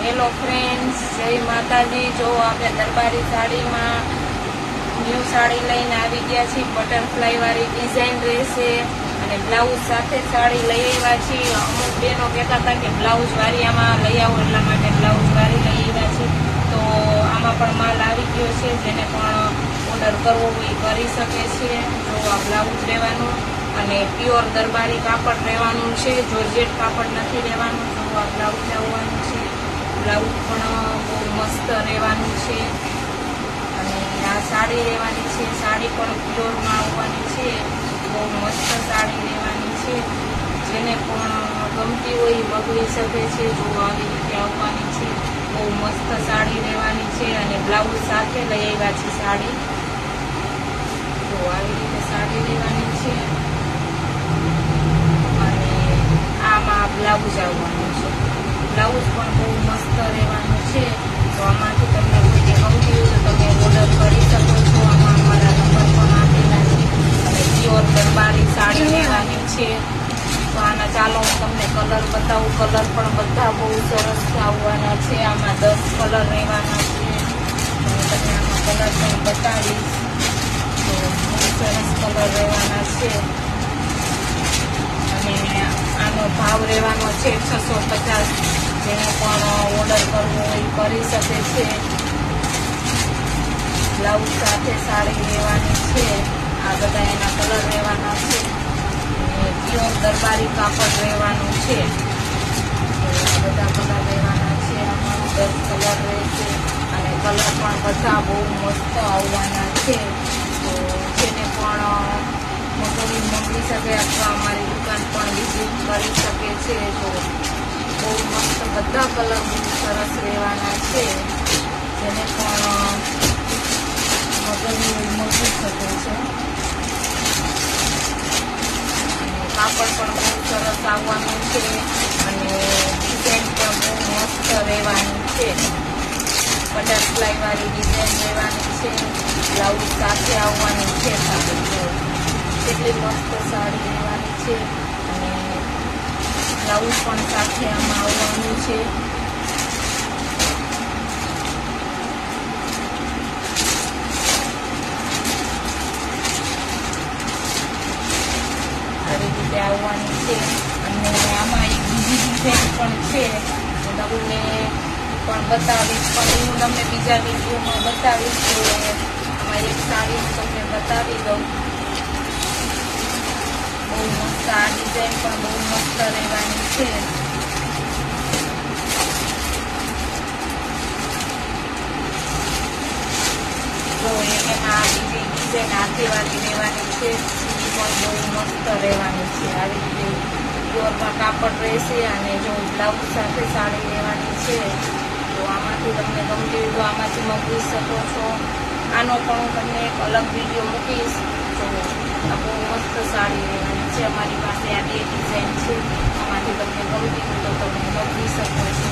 Hello friends, જય માતાજી। જો આપણે દરબારી સાડીમાં ન્યૂ સાડી લઈને આવી ગયા છીએ। બટરફ્લાય વાળી ડિઝાઇન રહેશે અને બ્લાઉઝ સાથે સાડી લઈ આવ્યા છીએ। અમુક બહેનો કહેતા હતા કે બ્લાઉઝ વાળી આમાં લઈ આવો, એટલા માટે બ્લાઉઝ વાળી લઈ આવ્યા છીએ। તો આમાં પણ માલ આવી ગયો છે, જેને પણ ઓર્ડર કરવો હોય એ કરી શકે છે। જો આ બ્લાઉઝ રહેવાનું અને પ્યોર દરબારી કાપડ રહેવાનું છે, જોર્જેટ કાપડ નથી રહેવાનું। જો આ બ્લાઉઝ આવવાનું છે, બ્લાઉઝ પણ બહુ મસ્ત રહેવાનું છે અને આ સાડી રહેવાની છે, સાડી પણ પ્યોરમાં આવવાની છે, બહુ મસ્ત સાડી રહેવાની છે। જેને પણ ગમતી હોય એ મગવી શકે છે। જો આવી રીતે આવવાની છે, બહુ મસ્ત સાડી રહેવાની છે અને બ્લાઉઝ સાથે લઈ આવ્યા છે સાડી। તો આવી રીતે સાડી રહેવાની છે અને આમાં બ્લાઉઝ આવવાનું છે, બ્લાઉઝ પણ બહુ મસ્ત રહેવાનું છે। તો આમાંથી તમને કોઈને ગમતી હોય તો તમે ઓર્ડર કરી શકો છો। આમાં અમારા નંબર પણ આપેલા છે અને પ્યોર દરબારી સાડી લેવાની છે। તો આના ચાલો હું તમને કલર બતાવું। કલર પણ બધા બહુ સરસ આવવાના છે, આમાં 10 કલર રહેવાના છે અને તમને આમાં કલર પણ બતાવીશ। તો બહુ સરસ કલર રહેવાના છે અને આનો ભાવ રહેવાનો છે 650। જેને પણ ઓર્ડર કરવો હોય કરી શકે છે। બ્લાઉઝ સાથે સાડી રહેવાની છે, આ બધા એના કલર રહેવાના છે અને પ્યોર દરબારી કાપડ રહેવાનું છે। તો આ બધા કલર રહેવાના છે, આમાં 10 કલર રહેશે અને કલર પણ બધા બહુ મસ્ત આવવાના છે। તો જેને પણ મંગાવી શકે અથવા અમારી દુકાન પણ વિઝિટ કરી શકે છે। તો બહુ મસ્ત બધા કલર બહુ સરસ રહેવાના છે, જેને પણ મગવી શકે છે। કાપડ પણ બહુ સરસ આવવાનું છે અને ડિઝાઇન પણ બહુ મસ્ત રહેવાની છે। બટરફ્લાય વાળી ડિઝાઇન રહેવાની છે, બ્લાઉઝ સાથે આવવાની છે સાડી। કેટલી મસ્ત સાડી રહેવાની છે અને બ્લાઉઝ પણ સાથે આમાં આવવાનું છે। આવી રીતે આવવાની છે અને આમાં એક બીજી ડિઝાઇન પણ છે, તમને પણ બતાવીશ, પણ હું તમને બીજા વિડીયોમાં બતાવીશ। તો આમાં એક સાડી હું તમને બતાવી દઉં। બહુ મસ્ત આ ડિઝાઇન પણ બહુ મસ્ત રહેવાની છે। તો એમાં બીજી ડિઝાઇન હાથીવાળી રહેવાની છે, એ પણ બહુ મસ્ત રહેવાની છે। આવી રીતે પ્યોરમાં કાપડ રહેશે અને જો બ્લાઉઝ સાથે સાડી રહેવાની છે। તો આમાંથી તમને ગમતી હોય તો આમાંથી મંગાવી શકો છો। આનો પણ હું તમને એક અલગ વિડીયો મૂકીશ। તો આ બહુ મસ્ત સાડી રહેવાની છે। અમારી પાસે આ 2 ડિઝાઇન છે, આમાંથી તમને ગમતી હોય તો તમે મંગાવી શકો છો।